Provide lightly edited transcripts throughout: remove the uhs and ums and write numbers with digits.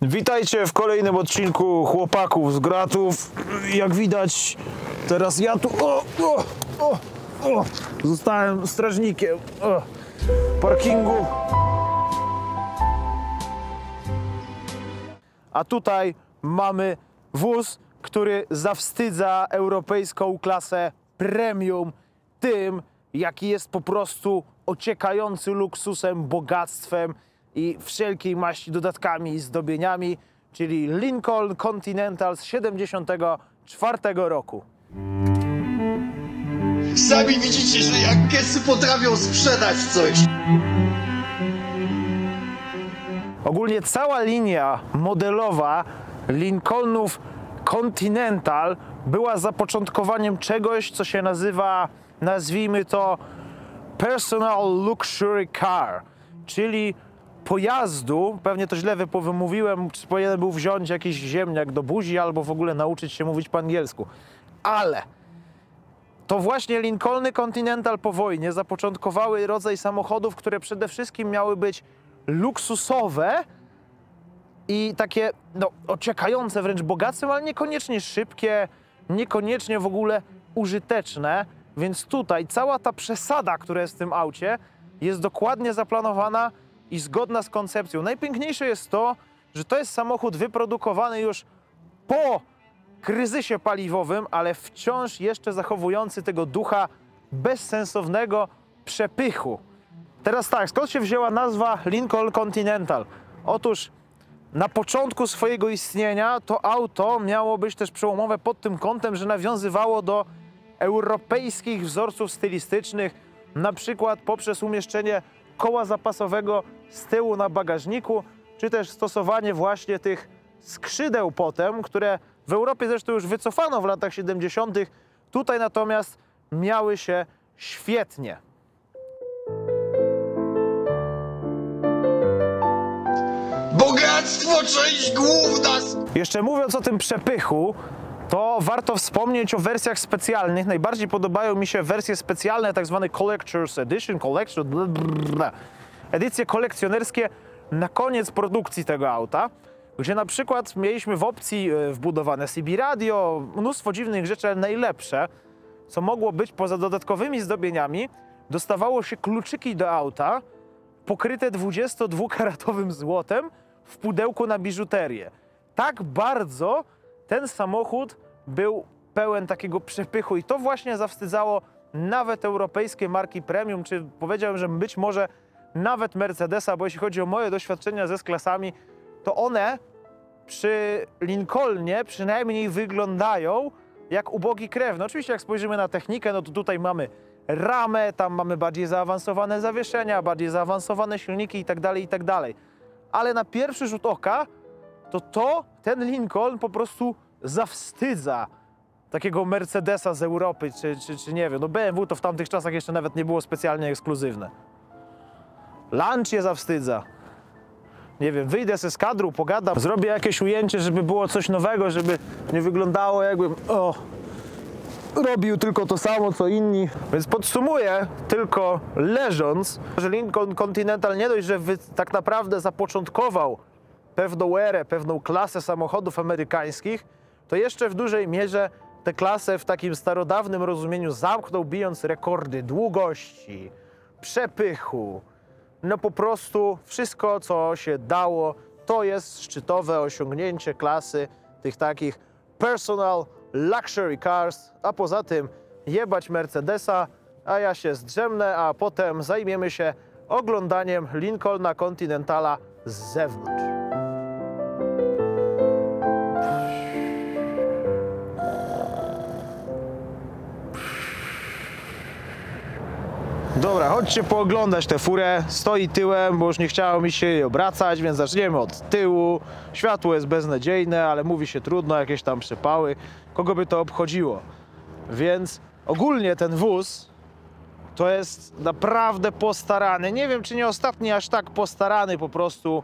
Witajcie w kolejnym odcinku Chłopaków z Gratów. Jak widać, teraz ja tu zostałem strażnikiem parkingu. A tutaj mamy wóz, który zawstydza europejską klasę premium tym, jaki jest po prostu ociekający luksusem, bogactwem i wszelkiej maści dodatkami i zdobieniami, czyli Lincoln Continental z 1974 roku. Sami widzicie, że Yankeesy potrafią sprzedać coś. Ogólnie cała linia modelowa Lincolnów Continental była zapoczątkowaniem czegoś, co się nazywa, nazwijmy to, Personal Luxury Car, czyli pojazdu, pewnie to źle wymówiłem, czy powinienem był wziąć jakiś ziemniak do buzi albo w ogóle nauczyć się mówić po angielsku, ale to właśnie Lincolny Continental po wojnie zapoczątkowały rodzaj samochodów, które przede wszystkim miały być luksusowe i takie, no, ociekające wręcz bogactwem, ale niekoniecznie szybkie, niekoniecznie w ogóle użyteczne, więc tutaj cała ta przesada, która jest w tym aucie, jest dokładnie zaplanowana i zgodna z koncepcją. Najpiękniejsze jest to, że to jest samochód wyprodukowany już po kryzysie paliwowym, ale wciąż jeszcze zachowujący tego ducha bezsensownego przepychu. Teraz tak, skąd się wzięła nazwa Lincoln Continental? Otóż na początku swojego istnienia to auto miało być też przełomowe pod tym kątem, że nawiązywało do europejskich wzorców stylistycznych, na przykład poprzez umieszczenie koła zapasowego z tyłu na bagażniku, czy też stosowanie właśnie tych skrzydeł potem, które w Europie zresztą już wycofano w latach 70. Tutaj natomiast miały się świetnie. Bogactwo, część główna. Jeszcze mówiąc o tym przepychu, to warto wspomnieć o wersjach specjalnych. Najbardziej podobają mi się wersje specjalne, tak zwane Collector's Edition, edycje kolekcjonerskie na koniec produkcji tego auta, gdzie na przykład mieliśmy w opcji wbudowane CB radio, mnóstwo dziwnych rzeczy, ale najlepsze, co mogło być poza dodatkowymi zdobieniami, dostawało się kluczyki do auta pokryte 22-karatowym złotem w pudełku na biżuterię. Tak bardzo ten samochód był pełen takiego przepychu i to właśnie zawstydzało nawet europejskie marki premium, czy powiedziałbym, że być może nawet Mercedesa, bo jeśli chodzi o moje doświadczenia ze S-klasami, to one przy Lincolnie przynajmniej wyglądają jak ubogi krewny. Oczywiście jak spojrzymy na technikę, no to tutaj mamy ramę, tam mamy bardziej zaawansowane zawieszenia, bardziej zaawansowane silniki itd., itd. Ale na pierwszy rzut oka ten Lincoln po prostu zawstydza takiego Mercedesa z Europy, czy nie wiem, no BMW to w tamtych czasach jeszcze nawet nie było specjalnie ekskluzywne. Lancia zawstydza. Nie wiem, wyjdę ze z kadru, pogadam, zrobię jakieś ujęcie, żeby było coś nowego, żeby nie wyglądało jakbym robił tylko to samo, co inni. Więc podsumuję, tylko leżąc, że Lincoln Continental nie dość, że tak naprawdę zapoczątkował pewną erę, pewną klasę samochodów amerykańskich, to jeszcze w dużej mierze tę klasę w takim starodawnym rozumieniu zamknął, bijąc rekordy długości, przepychu. No po prostu wszystko, co się dało, to jest szczytowe osiągnięcie klasy tych takich personal luxury cars, a poza tym jebać Mercedesa, a ja się zdrzemnę, a potem zajmiemy się oglądaniem Lincolna Continentala z zewnątrz. Dobra, chodźcie pooglądać tę furę. Stoi tyłem, bo już nie chciało mi się jej obracać, więc zaczniemy od tyłu. Światło jest beznadziejne, ale mówi się trudno, jakieś tam przypały. Kogo by to obchodziło? Więc ogólnie ten wóz to jest naprawdę postarany. Nie wiem, czy nie ostatni aż tak postarany po prostu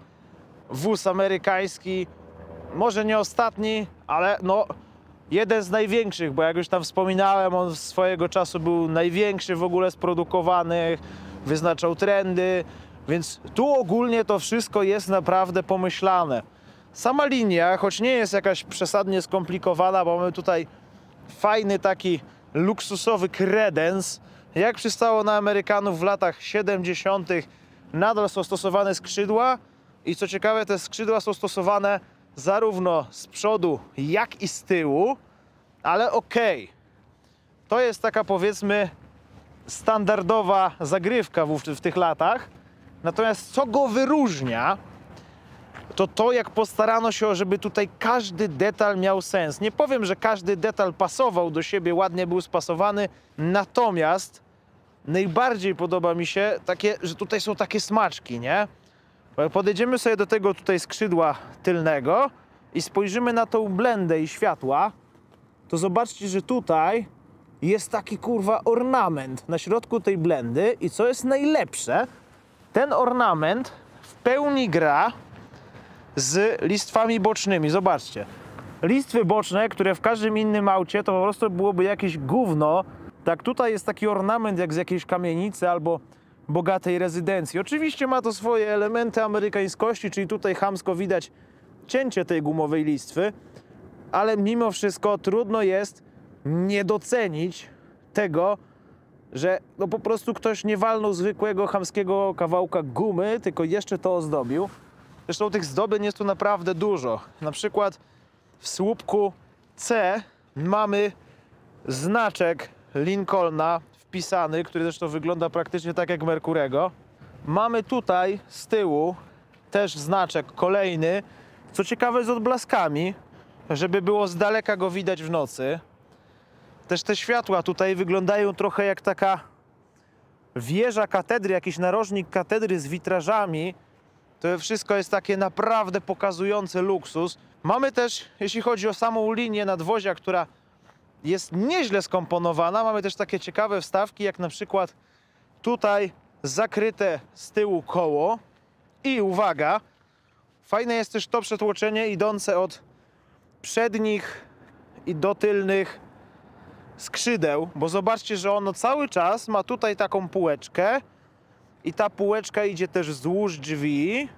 wóz amerykański. Może nie ostatni, ale no jeden z największych, bo jak już tam wspominałem, on swojego czasu był największy w ogóle z produkowanych, wyznaczał trendy, więc tu ogólnie to wszystko jest naprawdę pomyślane. Sama linia, choć nie jest jakaś przesadnie skomplikowana, bo mamy tutaj fajny taki luksusowy kredens, jak przystało na Amerykanów w latach 70. nadal są stosowane skrzydła i co ciekawe, te skrzydła są stosowane zarówno z przodu, jak i z tyłu, ale okej. To jest taka, powiedzmy, standardowa zagrywka w tych latach. Natomiast co go wyróżnia, to jak postarano się, żeby tutaj każdy detal miał sens. Nie powiem, że każdy detal pasował do siebie, ładnie był spasowany, natomiast najbardziej podoba mi się takie, że tutaj są takie smaczki, nie? Bo jak podejdziemy sobie do tego tutaj skrzydła tylnego i spojrzymy na tą blendę i światła, to zobaczcie, że tutaj jest taki kurwa ornament na środku tej blendy i co jest najlepsze, ten ornament w pełni gra z listwami bocznymi. Zobaczcie, listwy boczne, które w każdym innym aucie to po prostu byłoby jakieś gówno. Tak, tutaj jest taki ornament jak z jakiejś kamienicy albo bogatej rezydencji. Oczywiście ma to swoje elementy amerykańskości, czyli tutaj chamsko widać cięcie tej gumowej listwy, ale mimo wszystko trudno jest nie docenić tego, że no po prostu ktoś nie walnął zwykłego chamskiego kawałka gumy, tylko jeszcze to ozdobił. Zresztą tych zdobień jest tu naprawdę dużo. Na przykład w słupku C mamy znaczek Lincolna wpisany, który zresztą wygląda praktycznie tak jak Mercurego. Mamy tutaj z tyłu też znaczek kolejny, co ciekawe z odblaskami, żeby było z daleka go widać w nocy. Też te światła tutaj wyglądają trochę jak taka wieża katedry, jakiś narożnik katedry z witrażami. To wszystko jest takie naprawdę pokazujące luksus. Mamy też, jeśli chodzi o samą linię nadwozia, która jest nieźle skomponowana, mamy też takie ciekawe wstawki, jak na przykład tutaj zakryte z tyłu koło. I uwaga, fajne jest też to przetłoczenie idące od przednich i do tylnych skrzydeł, bo zobaczcie, że ono cały czas ma tutaj taką półeczkę i ta półeczka idzie też wzdłuż drzwi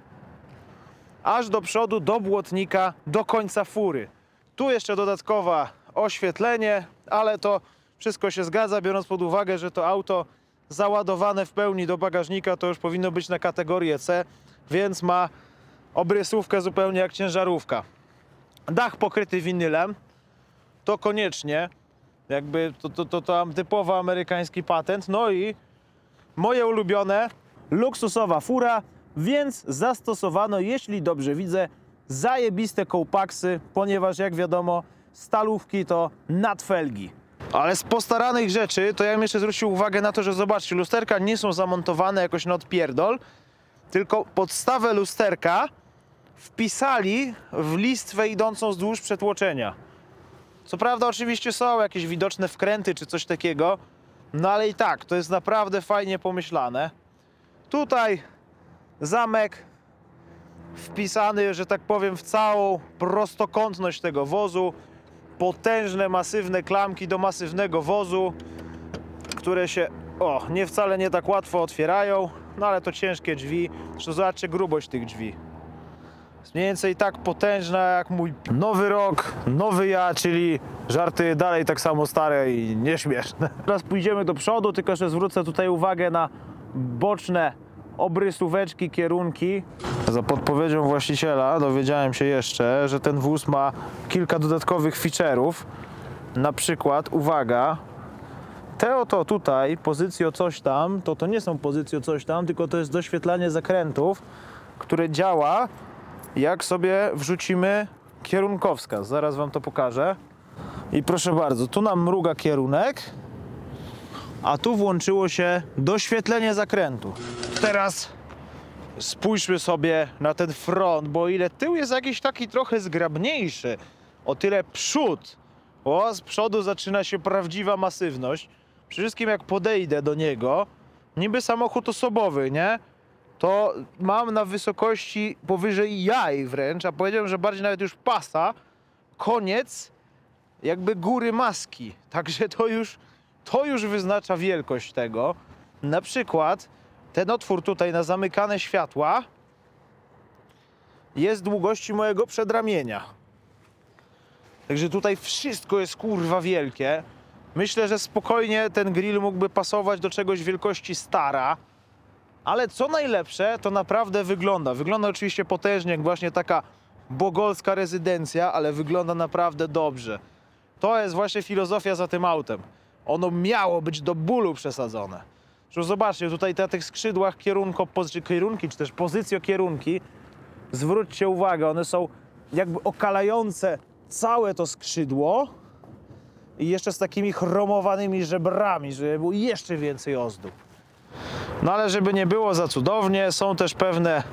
aż do przodu, do błotnika, do końca fury. Tu jeszcze dodatkowe oświetlenie, ale to wszystko się zgadza, biorąc pod uwagę, że to auto załadowane w pełni do bagażnika to już powinno być na kategorię C, więc ma obrysówkę zupełnie jak ciężarówka. Dach pokryty winylem, to koniecznie, jakby to tam typowy amerykański patent. No i moje ulubione, luksusowa fura, więc zastosowano, jeśli dobrze widzę, zajebiste kołpaksy, ponieważ jak wiadomo, stalówki to nadfelgi. Ale z postaranych rzeczy, to ja bym jeszcze zwrócił uwagę na to, że zobaczcie, lusterka nie są zamontowane jakoś na odpierdol, tylko podstawę lusterka wpisali w listwę idącą wzdłuż przetłoczenia. Co prawda oczywiście są jakieś widoczne wkręty czy coś takiego, no ale i tak, to jest naprawdę fajnie pomyślane. Tutaj zamek wpisany, że tak powiem, w całą prostokątność tego wozu. Potężne, masywne klamki do masywnego wozu, które się, nie wcale nie tak łatwo otwierają, no ale to ciężkie drzwi. Zresztą zobaczcie grubość tych drzwi. Jest mniej więcej tak potężna jak mój nowy rok, nowy ja, czyli żarty dalej tak samo stare i nieśmieszne. Teraz pójdziemy do przodu, tylko że zwrócę tutaj uwagę na boczne obrysóweczki, kierunki. Za podpowiedzią właściciela dowiedziałem się jeszcze, że ten wóz ma kilka dodatkowych feature'ów. Na przykład, uwaga, te oto tutaj, pozycjo coś tam, to nie są pozycjo coś tam, tylko to jest doświetlanie zakrętów, które działa, jak sobie wrzucimy kierunkowskaz. Zaraz wam to pokażę. I proszę bardzo, tu nam mruga kierunek, a tu włączyło się doświetlenie zakrętu. Teraz spójrzmy sobie na ten front, bo o ile tył jest jakiś taki trochę zgrabniejszy, o tyle przód, z przodu zaczyna się prawdziwa masywność. Przede wszystkim jak podejdę do niego, niby samochód osobowy, nie? To mam na wysokości powyżej jaj wręcz, a powiedziałem, że bardziej nawet już pasa, koniec jakby góry maski. Także to już wyznacza wielkość tego. Na przykład ten otwór tutaj na zamykane światła jest długości mojego przedramienia. Także tutaj wszystko jest kurwa wielkie. Myślę, że spokojnie ten grill mógłby pasować do czegoś wielkości Stara. Ale co najlepsze, to naprawdę wygląda. Wygląda oczywiście potężnie, jak właśnie taka bogolska rezydencja, ale wygląda naprawdę dobrze. To jest właśnie filozofia za tym autem. Ono miało być do bólu przesadzone. Zresztą zobaczcie, tutaj na tych skrzydłach kierunki, czy też pozycjokierunki, zwróćcie uwagę, one są jakby okalające całe to skrzydło i jeszcze z takimi chromowanymi żebrami, żeby było jeszcze więcej ozdób. No ale żeby nie było za cudownie, są też pewne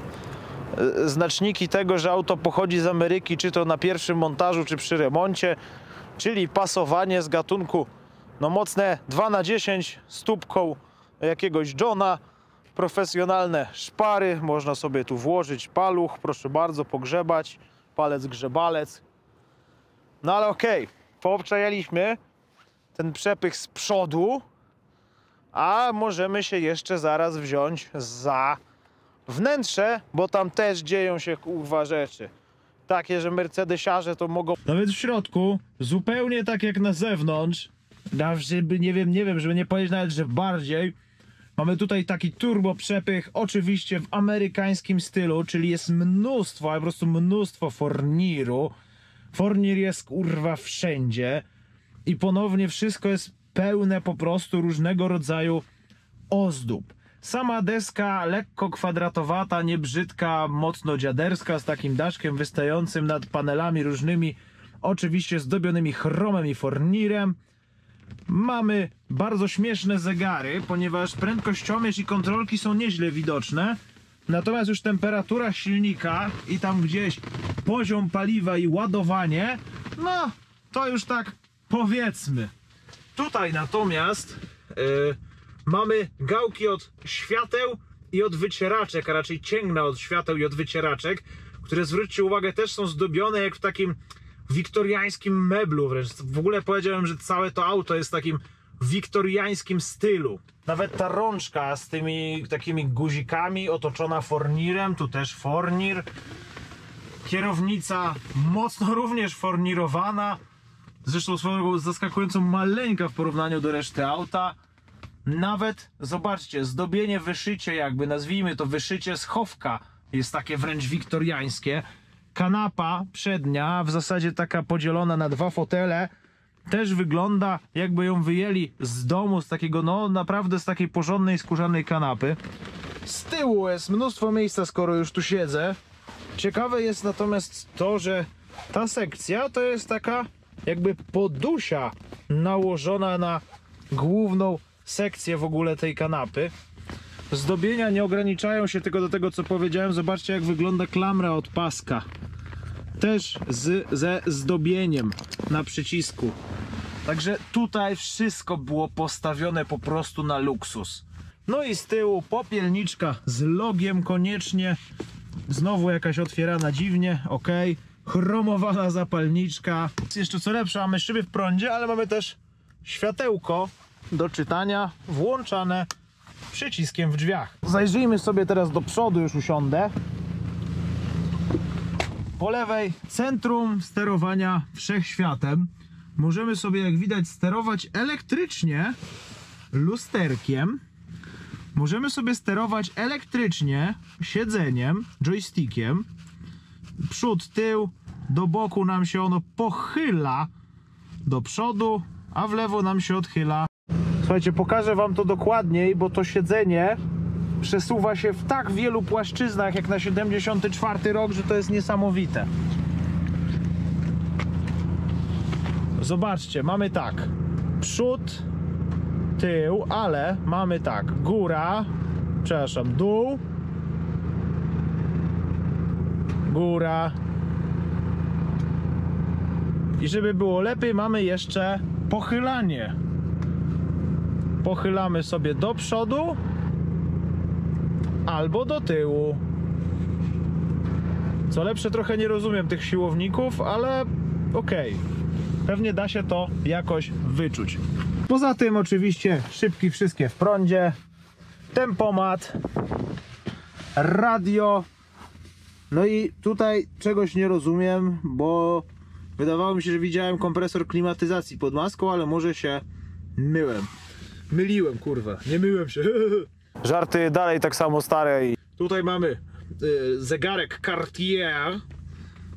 znaczniki tego, że auto pochodzi z Ameryki, czy to na pierwszym montażu, czy przy remoncie, czyli pasowanie z gatunku no mocne 2×10 stópką jakiegoś Johna, profesjonalne szpary, można sobie tu włożyć paluch, proszę bardzo, pogrzebać, palec grzebalec. No ale okej, poobczajaliśmy ten przepych z przodu, a możemy się jeszcze zaraz wziąć za wnętrze, bo tam też dzieją się kurwa rzeczy. Takie, że mercedesiarze to mogą... Nawet w środku, zupełnie tak jak na zewnątrz, żeby nie wiem, żeby nie powiedzieć nawet, że bardziej, mamy tutaj taki turbo przepych, oczywiście w amerykańskim stylu, czyli jest mnóstwo, ale po prostu mnóstwo forniru. Fornir jest kurwa wszędzie i ponownie wszystko jest pełne po prostu różnego rodzaju ozdób. Sama deska lekko kwadratowata, niebrzydka, mocno dziaderska, z takim daszkiem wystającym nad panelami różnymi, oczywiście zdobionymi chromem i fornirem. Mamy bardzo śmieszne zegary, ponieważ prędkościomierz i kontrolki są nieźle widoczne. Natomiast już temperatura silnika i tam gdzieś poziom paliwa i ładowanie, no to już tak powiedzmy. Tutaj natomiast mamy gałki od świateł i od wycieraczek, a raczej cięgna od świateł i od wycieraczek, które, zwróćcie uwagę, też są zdobione jak w takim wiktoriańskim meblu wręcz. W ogóle powiedziałem, że całe to auto jest w takim wiktoriańskim stylu. Nawet ta rączka z tymi takimi guzikami otoczona fornirem, tu też fornir. Kierownica mocno również fornirowana. Zresztą swoją drogą zaskakująco maleńka w porównaniu do reszty auta. Nawet, zobaczcie, zdobienie, wyszycie jakby, nazwijmy to wyszycie schowka jest takie wręcz wiktoriańskie. Kanapa przednia, w zasadzie taka podzielona na dwa fotele, też wygląda jakby ją wyjęli z domu, z takiego, no naprawdę z takiej porządnej skórzanej kanapy. Z tyłu jest mnóstwo miejsca, skoro już tu siedzę. Ciekawe jest natomiast to, że ta sekcja to jest taka jakby podusia nałożona na główną sekcję w ogóle tej kanapy. Zdobienia nie ograniczają się tylko do tego, co powiedziałem. Zobaczcie, jak wygląda klamra od paska. Też ze zdobieniem na przycisku. Także tutaj wszystko było postawione po prostu na luksus. No i z tyłu popielniczka z logiem koniecznie. Znowu jakaś otwierana dziwnie, ok. Chromowana zapalniczka. Jeszcze co lepsze, mamy szyby w prądzie, ale mamy też światełko do czytania włączane przyciskiem w drzwiach. Zajrzyjmy sobie teraz do przodu, już usiądę. Po lewej centrum sterowania wszechświatem. Możemy sobie, jak widać, sterować elektrycznie lusterkiem. Możemy sobie sterować elektrycznie siedzeniem, joystickiem. Przód, tył, do boku nam się ono pochyla do przodu, a w lewo nam się odchyla. Słuchajcie, pokażę wam to dokładniej, bo to siedzenie przesuwa się w tak wielu płaszczyznach jak na 74 rok, że to jest niesamowite. Zobaczcie, mamy tak, przód, tył, ale mamy tak, góra, przepraszam, dół, góra i żeby było lepiej, mamy jeszcze pochylanie. Pochylamy sobie do przodu albo do tyłu. Co lepsze, trochę nie rozumiem tych siłowników, ale okej. Pewnie da się to jakoś wyczuć. Poza tym oczywiście szybki wszystkie w prądzie, tempomat, radio, No i tutaj czegoś nie rozumiem, bo wydawało mi się, że widziałem kompresor klimatyzacji pod maską, ale może się myliłem, kurwa, nie myłem się. Żarty dalej tak samo stare. I tutaj mamy zegarek Cartier,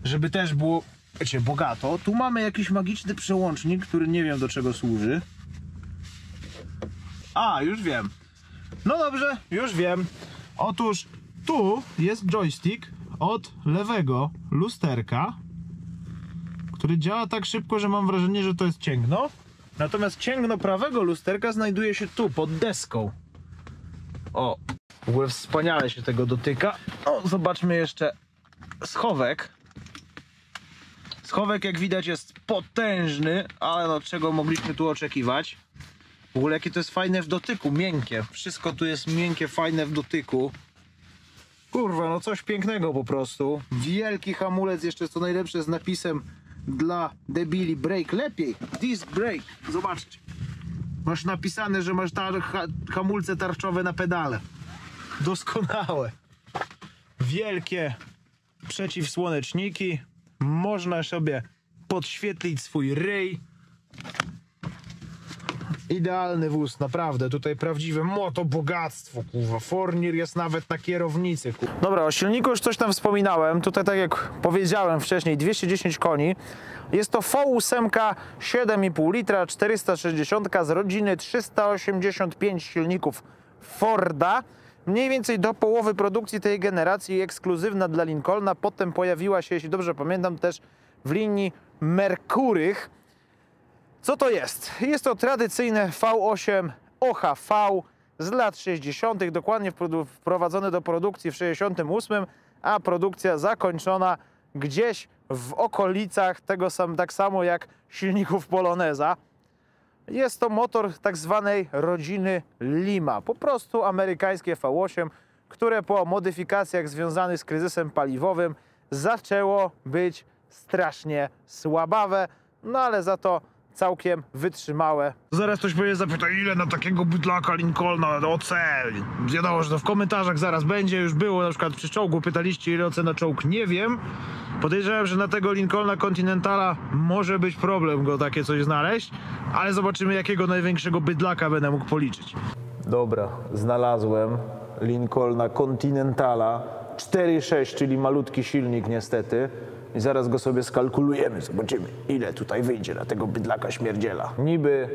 żeby też było, wiecie, bogato. Tu mamy jakiś magiczny przełącznik, który nie wiem do czego służy. A, już wiem. No dobrze, już wiem. Otóż tu jest joystick od lewego lusterka, który działa tak szybko, że mam wrażenie, że to jest cięgno. Natomiast cięgno prawego lusterka znajduje się tu, pod deską. O, w ogóle wspaniale się tego dotyka. O, zobaczmy jeszcze schowek. Schowek, jak widać, jest potężny, ale no czego mogliśmy tu oczekiwać? W ogóle jakie to jest fajne w dotyku, miękkie. Wszystko tu jest miękkie, fajne w dotyku. Kurwa, no coś pięknego po prostu. Wielki hamulec, jeszcze co najlepsze, z napisem dla debili brake lepiej. Disc brake. Zobaczcie. Masz napisane, że masz hamulce tarczowe na pedale. Doskonałe. Wielkie przeciwsłoneczniki. Można sobie podświetlić swój ryj. Idealny wóz, naprawdę, tutaj prawdziwe motobogactwo, kurwa. Fornir jest nawet na kierownicy, kurwa. Dobra, o silniku już coś tam wspominałem. Tutaj, tak jak powiedziałem wcześniej, 210 koni. Jest to V8 7,5 litra, 460 z rodziny 385 silników Forda. Mniej więcej do połowy produkcji tej generacji, ekskluzywna dla Lincolna. Potem pojawiła się, jeśli dobrze pamiętam, też w linii Mercurych. Co to jest? Jest to tradycyjne V8 OHV z lat 60., dokładnie wprowadzony do produkcji w 68, a produkcja zakończona gdzieś w okolicach tego tak samo jak silników Poloneza. Jest to motor tak zwanej rodziny Lima, po prostu amerykańskie V8, które po modyfikacjach związanych z kryzysem paliwowym zaczęło być strasznie słabawe, no ale za to całkiem wytrzymałe. Zaraz ktoś będzie zapytał, ile na takiego bydlaka Lincolna OC? Wiadomo, że to w komentarzach zaraz będzie, już było, na przykład przy czołgu pytaliście, ile OC na czołg, nie wiem. Podejrzewam, że na tego Lincolna Continentala może być problem go takie coś znaleźć, ale zobaczymy, jakiego największego bydlaka będę mógł policzyć. Dobra, znalazłem Lincolna Continentala 4.6, czyli malutki silnik niestety. I zaraz go sobie skalkulujemy, zobaczymy, ile tutaj wyjdzie na tego bydlaka śmierdziela. Niby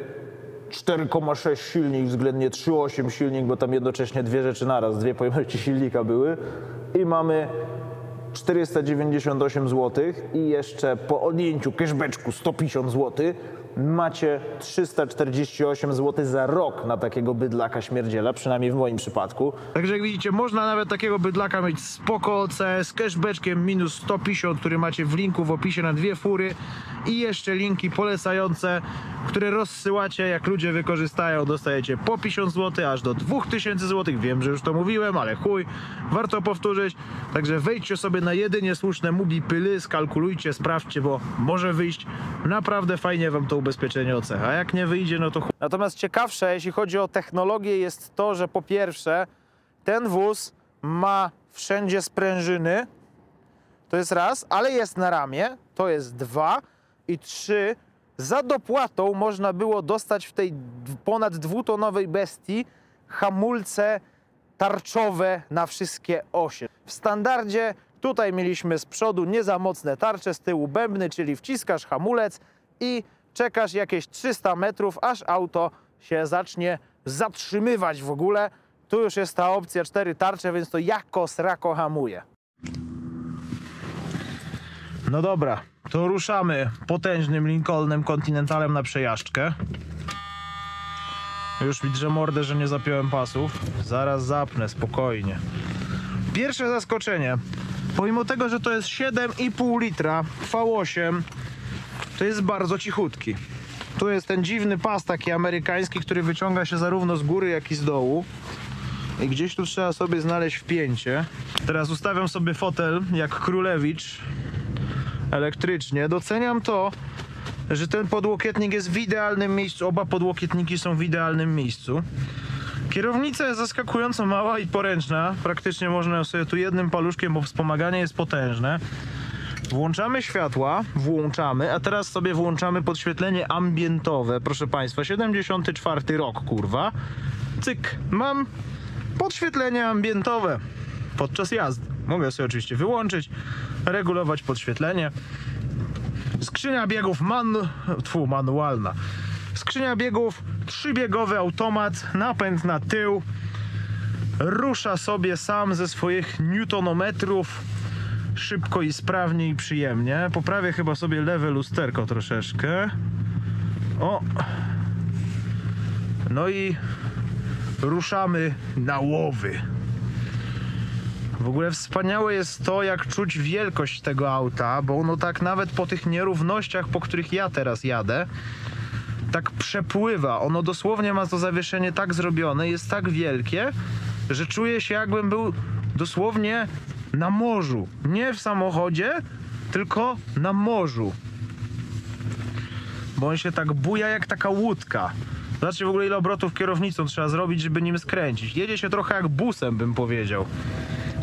4,6 silnik, względnie 3,8 silnik, bo tam jednocześnie dwie rzeczy naraz, dwie pojemności silnika były. I mamy 498 zł i jeszcze po odjęciu cashbacku 150 zł macie 348 zł za rok na takiego bydlaka śmierdziela, przynajmniej w moim przypadku. Także jak widzicie, można nawet takiego bydlaka mieć spoko OC z cashbackiem minus 150, który macie w linku w opisie na dwie fury i jeszcze linki polecające, które rozsyłacie, jak ludzie wykorzystają, dostajecie po 50 zł aż do 2000 zł. Wiem, że już to mówiłem, ale chuj, warto powtórzyć. Także wejdźcie sobie na jedynie słuszne MobiPyly, skalkulujcie, sprawdźcie, bo może wyjść naprawdę fajnie wam to ubezpieczenie OC, a jak nie wyjdzie, no to chuj. Natomiast ciekawsze, jeśli chodzi o technologię, jest to, że po pierwsze ten wóz ma wszędzie sprężyny, to jest raz, ale jest na ramię, to jest dwa i trzy. Za dopłatą można było dostać w tej ponad dwutonowej bestii hamulce tarczowe na wszystkie osie. W standardzie tutaj mieliśmy z przodu nie za mocne tarcze, z tyłu bębny, czyli wciskasz hamulec i czekasz jakieś 300 metrów, aż auto się zacznie zatrzymywać w ogóle. Tu już jest ta opcja 4 tarcze, więc to jako srako hamuje. No dobra, to ruszamy potężnym Lincolnem Continentalem na przejażdżkę. Już mi drze mordę, że nie zapiąłem pasów. Zaraz zapnę, spokojnie. Pierwsze zaskoczenie. Pomimo tego, że to jest 7,5 litra V8, to jest bardzo cichutki. Tu jest ten dziwny pas taki amerykański, który wyciąga się zarówno z góry, jak i z dołu. I gdzieś tu trzeba sobie znaleźć wpięcie. Teraz ustawiam sobie fotel jak królewicz elektrycznie. Doceniam to, że ten podłokietnik jest w idealnym miejscu. Oba podłokietniki są w idealnym miejscu. Kierownica jest zaskakująco mała i poręczna. Praktycznie można ją sobie tu jednym paluszkiem, bo wspomaganie jest potężne. Włączamy światła, a teraz sobie włączamy podświetlenie ambientowe, proszę Państwa, 74 rok, kurwa. Cyk, mam podświetlenie ambientowe podczas jazdy. Mogę sobie oczywiście wyłączyć, regulować podświetlenie. Skrzynia biegów manualna. Skrzynia biegów, 3-biegowy automat, napęd na tył. Rusza sobie sam ze swoich newtonometrów. Szybko i sprawnie i przyjemnie. Poprawię chyba sobie lewe lusterko troszeczkę. O! No i ruszamy na łowy. W ogóle wspaniałe jest to, jak czuć wielkość tego auta, bo ono tak nawet po tych nierównościach, po których ja teraz jadę, tak przepływa. Ono dosłownie ma to zawieszenie tak zrobione, jest tak wielkie, że czuję się, jakbym był dosłownie na morzu. Nie w samochodzie, tylko na morzu. Bo on się tak buja jak taka łódka. Zobaczcie w ogóle, ile obrotów kierownicą trzeba zrobić, żeby nim skręcić. Jedzie się trochę jak busem, bym powiedział.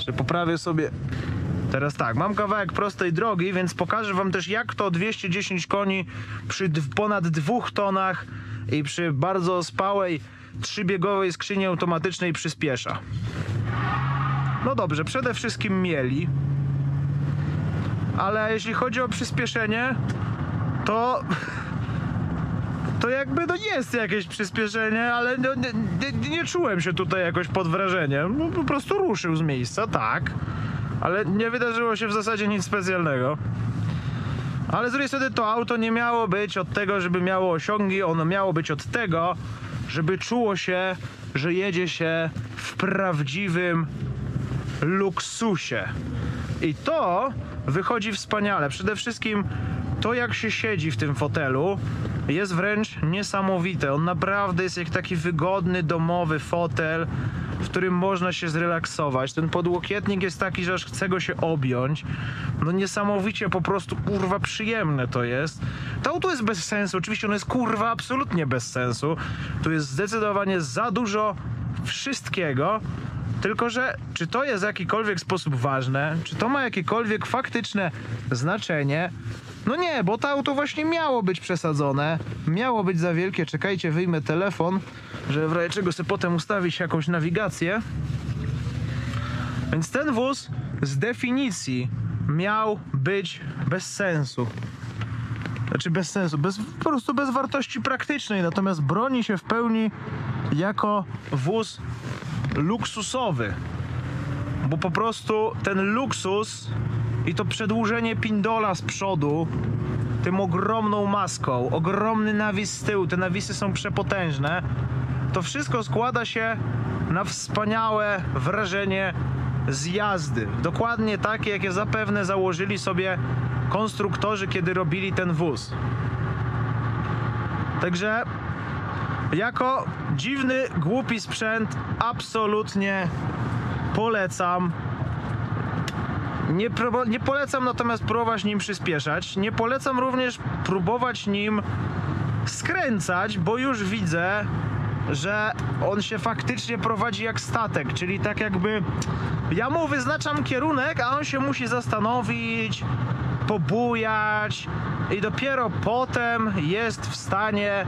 Że poprawię sobie... Teraz tak, mam kawałek prostej drogi, więc pokażę wam też, jak to 210 koni przy ponad 2 tonach i przy bardzo spałej 3-biegowej skrzyni automatycznej przyspiesza. No dobrze, przede wszystkim mieli. Ale jeśli chodzi o przyspieszenie, to jakby to jest jakieś przyspieszenie, ale nie czułem się tutaj jakoś pod wrażeniem. No, po prostu ruszył z miejsca, tak. Ale nie wydarzyło się w zasadzie nic specjalnego. Ale z drugiej strony to auto nie miało być od tego, żeby miało osiągi. Ono miało być od tego, żeby czuło się, że jedzie się w prawdziwym luksusie. I to wychodzi wspaniale. Przede wszystkim to, jak się siedzi w tym fotelu, jest wręcz niesamowite. On naprawdę jest jak taki wygodny, domowy fotel, w którym można się zrelaksować. Ten podłokietnik jest taki, że aż chce go się objąć. No niesamowicie po prostu, kurwa, przyjemne to jest. To auto jest bez sensu. Oczywiście ono jest, kurwa, absolutnie bez sensu. Tu jest zdecydowanie za dużo wszystkiego. Tylko że czy to jest w jakikolwiek sposób ważne? Czy to ma jakiekolwiek faktyczne znaczenie? No nie, bo to auto właśnie miało być przesadzone. Miało być za wielkie. Czekajcie, wyjmę telefon, żeby w razie czego sobie potem ustawić jakąś nawigację. Więc ten wóz z definicji miał być bez sensu. Znaczy bez sensu, po prostu bez wartości praktycznej. Natomiast broni się w pełni jako wóz luksusowy, bo po prostu ten luksus i to przedłużenie pindola z przodu tym ogromną maską, ogromny nawis z tyłu, te nawisy są przepotężne, to wszystko składa się na wspaniałe wrażenie z jazdy, dokładnie takie, jakie zapewne założyli sobie konstruktorzy, kiedy robili ten wóz. Także jako dziwny, głupi sprzęt absolutnie polecam. Nie polecam natomiast próbować nim przyspieszać. Nie polecam również próbować nim skręcać, bo już widzę, że on się faktycznie prowadzi jak statek, czyli tak jakby ja mu wyznaczam kierunek, a on się musi zastanowić, pobujać i dopiero potem jest w stanie,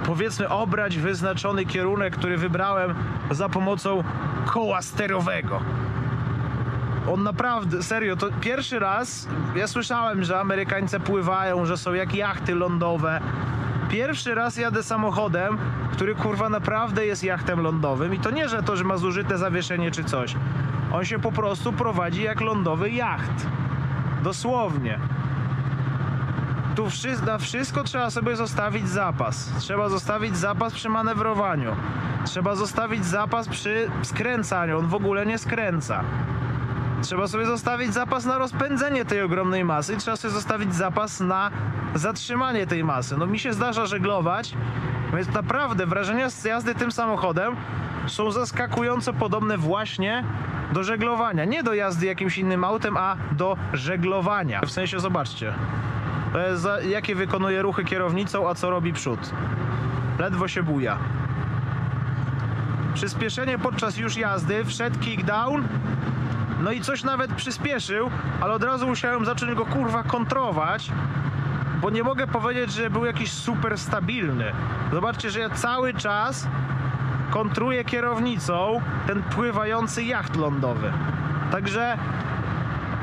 powiedzmy, obrać wyznaczony kierunek, który wybrałem za pomocą koła sterowego. On naprawdę, serio, to pierwszy raz, ja słyszałem, że Amerykańcy pływają, że są jak jachty lądowe. Pierwszy raz jadę samochodem, który, kurwa, naprawdę jest jachtem lądowym i to nie, że ma zużyte zawieszenie czy coś. On się po prostu prowadzi jak lądowy jacht. Dosłownie. Tu na wszystko trzeba sobie zostawić zapas. Trzeba zostawić zapas przy manewrowaniu. Trzeba zostawić zapas przy skręcaniu. On w ogóle nie skręca. Trzeba sobie zostawić zapas na rozpędzenie tej ogromnej masy i trzeba sobie zostawić zapas na zatrzymanie tej masy. No mi się zdarza żeglować, więc naprawdę wrażenia z jazdy tym samochodem są zaskakująco podobne właśnie do żeglowania. Nie do jazdy jakimś innym autem, a do żeglowania. W sensie, zobaczcie, to jest jakie wykonuje ruchy kierownicą, a co robi przód. Ledwo się buja. przyspieszenie podczas już jazdy, wszedł kickdown, no i coś nawet przyspieszył, ale od razu musiałem zacząć go kurwa kontrować, bo nie mogę powiedzieć, że był jakiś super stabilny. Zobaczcie, że ja cały czas kontruję kierownicą ten pływający jacht lądowy. Także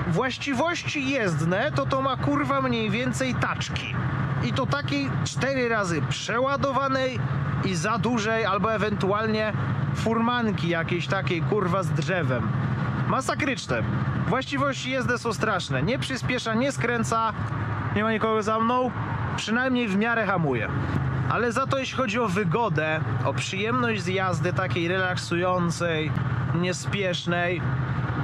właściwości jezdne to ma kurwa mniej więcej taczki. I to takiej 4 razy przeładowanej i za dużej, albo ewentualnie furmanki jakiejś takiej kurwa z drzewem. Masakryczne. Właściwości jezdne są straszne. Nie przyspiesza, nie skręca, nie ma nikogo za mną, przynajmniej w miarę hamuje. Ale za to jeśli chodzi o wygodę, o przyjemność z jazdy takiej relaksującej, niespiesznej,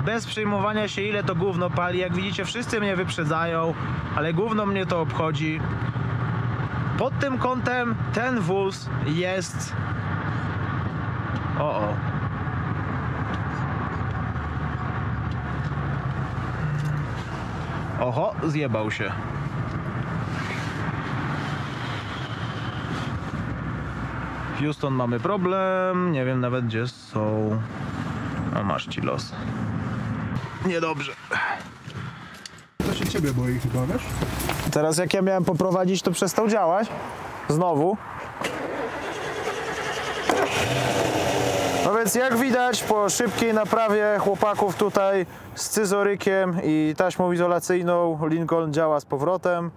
bez przejmowania się ile to gówno pali, jak widzicie wszyscy mnie wyprzedzają, ale gówno mnie to obchodzi. Pod tym kątem ten wóz jest... Oho, zjebał się. Houston, mamy problem, nie wiem nawet gdzie są. A masz ci los. Niedobrze. To się ciebie boi chyba, wiesz? Teraz jak ja miałem poprowadzić, to przestał działać. Znowu. No więc jak widać po szybkiej naprawie chłopaków tutaj z scyzorykiem i taśmą izolacyjną Lincoln działa z powrotem.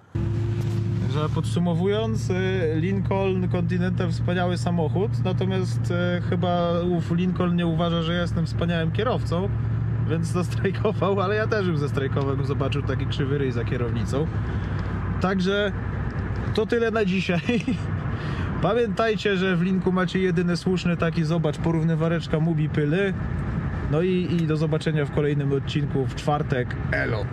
Że podsumowując, Lincoln Continental wspaniały samochód, natomiast chyba ów Lincoln nie uważa, że ja jestem wspaniałym kierowcą, więc zastrajkował, ale ja też bym zastrajkował, jakbym zobaczył taki krzywy ryj za kierownicą. Także to tyle na dzisiaj. Pamiętajcie, że w linku macie jedyny słuszny taki, zobacz, porównywareczka Mubi Pyly. No i do zobaczenia w kolejnym odcinku w czwartek. Elo!